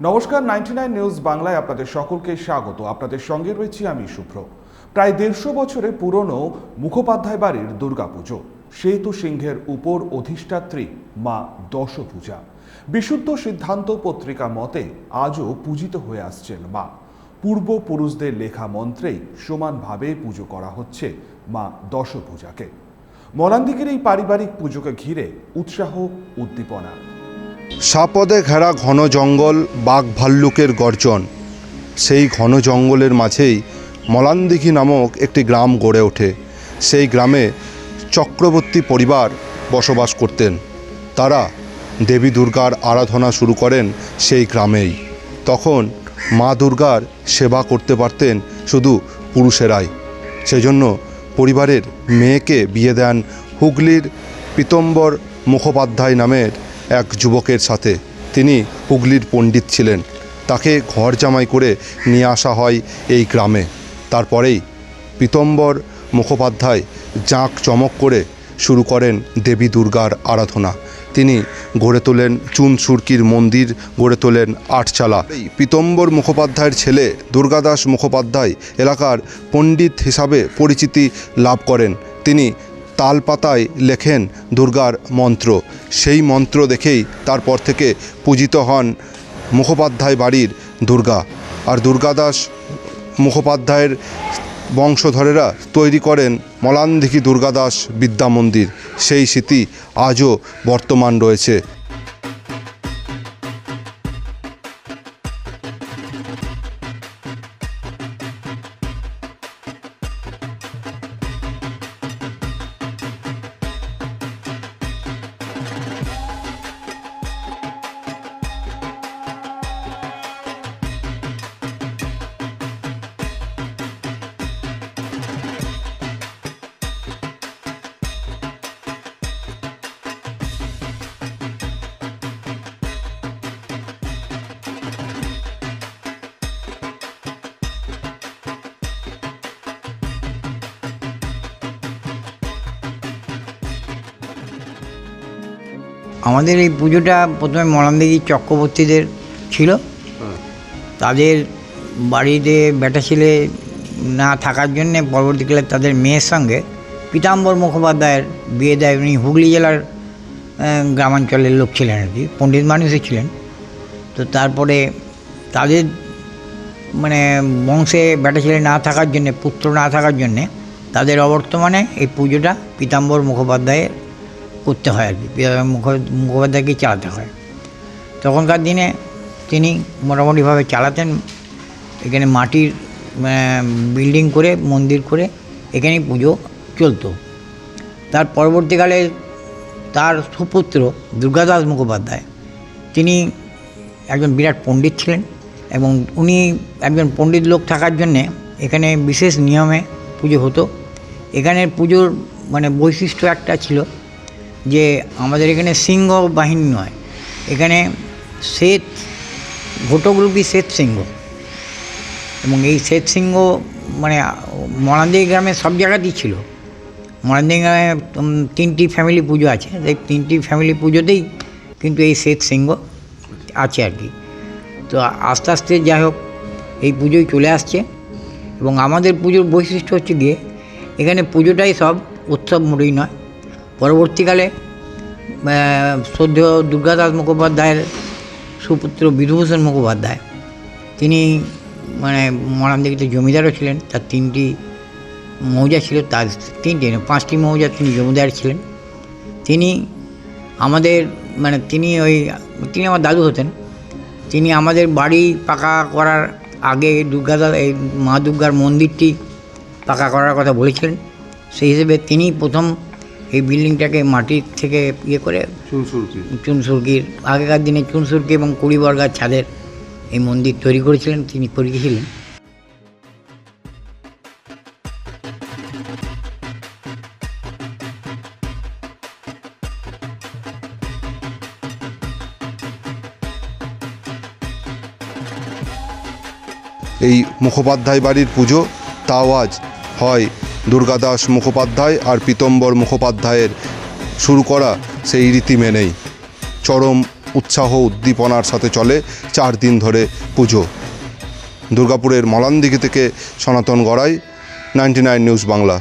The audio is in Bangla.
নমস্কার, 99 নিউজ বাংলায় আপনাদের সকলকে স্বাগত। আপনাদের সঙ্গে রয়েছি আমি শুভ্র। প্রায় 150 বছরের পুরনো মুখোপাধ্যায় বাড়ির দুর্গাপুজো। সেতু সিংহের উপর অধিষ্ঠাত্রী মা দশভূজা। বিশুদ্ধ সিদ্ধান্ত পত্রিকা মতে আজও পূজিত হয়ে আসছেন মা। পূর্বপুরুষদের লেখা মন্ত্রেই সমানভাবে পুজো করা হচ্ছে মা দশভূজাকে। মলান্দিকের এই পারিবারিক পুজোকে ঘিরে উৎসাহ উদ্দীপনা। সাপদে ঘেরা ঘন জঙ্গল, বাঘ ভাল্লুকের গর্জন। সেই ঘন জঙ্গলের মাঝেই মলান্দিঘি নামক একটি গ্রাম গড়ে ওঠে। সেই গ্রামে চক্রবর্তী পরিবার বসবাস করতেন। তারা দেবী দুর্গার আরাধনা শুরু করেন সেই গ্রামেই। তখন মা দুর্গার সেবা করতে পারতেন শুধু পুরুষেরাই। সেজন্য পরিবারের মেয়েকে বিয়ে দেন হুগলির পীতম্বর মুখোপাধ্যায় নামের এক যুবকের সাথে। তিনি হুগলির পণ্ডিত ছিলেন। তাকে ঘর জামাই করে নিয়ে আসা হয় এই গ্রামে। তারপরেই পীতম্বর মুখোপাধ্যায় জাঁক চমক করে শুরু করেন দেবী দুর্গার আরাধনা। তিনি গড়ে তোলেন চুন সুরকির মন্দির, গড়ে তোলেন আটচালা। পীতম্বর মুখোপাধ্যায়ের ছেলে দুর্গাদাস মুখোপাধ্যায় এলাকার পণ্ডিত হিসাবে পরিচিতি লাভ করেন। তিনি তালপাতায় লেখেন দুর্গার মন্ত্র। সেই মন্ত্র দেখেই তারপর থেকে পূজিত হন মুখোপাধ্যায় বাড়ির দুর্গা। আর দুর্গাদাস মুখোপাধ্যায়ের বংশধরেরা তৈরি করেন মলান্দিঘি দুর্গাদাস বিদ্যা মন্দির। সেই স্মৃতি আজও বর্তমান রয়েছে। আমাদের এই পুজোটা প্রথমে মলান্দিঘি চক্রবর্তীদের ছিল। তাদের বাড়িতে বেটা ছেলে না থাকার জন্যে পরবর্তীকালে তাদের মেয়ের সঙ্গে পীতাম্বর মুখোপাধ্যায়ের বিয়ে দেয়। উনি হুগলি জেলার গ্রামাঞ্চলের লোক ছিলেন আর কি, পণ্ডিত মানুষই ছিলেন। তো তারপরে তাদের বংশে বেটা ছেলে না থাকার জন্যে, পুত্র না থাকার জন্যে তাদের অবর্তমানে এই পুজোটা পীতাম্বর মুখোপাধ্যায়ের করতে হয় আর কি, মুখোপাধ্যায়কে চালাতে হয়। তখনকার দিনে তিনি মোটামুটিভাবে চালাতেন। এখানে মাটির বিল্ডিং করে, মন্দির করে এখানেই পুজো চলতো। তার পরবর্তীকালে তার সুপুত্র দুর্গাদাস মুখোপাধ্যায়, তিনি একজন বিরাট পণ্ডিত ছিলেন এবং উনি একজন পণ্ডিত লোক থাকার জন্যে এখানে বিশেষ নিয়মে পুজো হতো। এখানের পুজোর বৈশিষ্ট্য একটা ছিল যে আমাদের এখানে সিংহ বাহিনী নয়, এখানে শ্বেত ঘটকরূপী শ্বেত সিংহ। এবং এই শ্বেত সিংহ মলান্দিঘি গ্রামে সব জায়গাতেই ছিল। মলান্দিঘি গ্রামে 3টি ফ্যামিলি পুজো আছে, এই 3টি ফ্যামিলি পুজোতেই কিন্তু এই শ্বেত সিংহ আছে আর কি। তো আস্তে আস্তে যাই হোক এই পুজোয় চলে আসছে। এবং আমাদের পুজোর বৈশিষ্ট্য হচ্ছে গিয়ে এখানে পুজোটাই সব, উৎসব মোটেই নয়। পরবর্তীকালে শ্রদ্ধেয় দুর্গাদাস মুখোপাধ্যায়ের সুপুত্র বিধুভূষণ মুখোপাধ্যায়, তিনি মলান্দিঘিতে জমিদারও ছিলেন। তার 3টি মৌজা ছিল, তার 5টি মৌজা তিনি জমিদার ছিলেন। তিনি আমাদের তিনি আমার দাদু হতেন। তিনি আমাদের বাড়ি পাকা করার আগে এই মা দুর্গার মন্দিরটি পাকা করার কথা বলেছিলেন। সেই হিসেবে তিনি প্রথম এই বিল্ডিংটাকে মাটির থেকে করে চুনসুরকির, আগেকার দিনে চুনসুরকি এবং 20 বর্গার ছাদের এই মন্দির তৈরি করেছিলেন, তিনি করেছিলেন। এই মুখোপাধ্যায় বাড়ির পুজো তাও আজ হয় দুর্গাদাস মুখোপাধ্যায় আর পীতম্বর মুখোপাধ্যায়ের শুরু করা সেই রীতি মেনেই। চরম উৎসাহ উদ্দীপনার সাথে চলে 4 দিন ধরে পুজো। দুর্গাপুরের মলানদিঘি থেকে সনাতন গড়াই, 99 নিউজ বাংলা।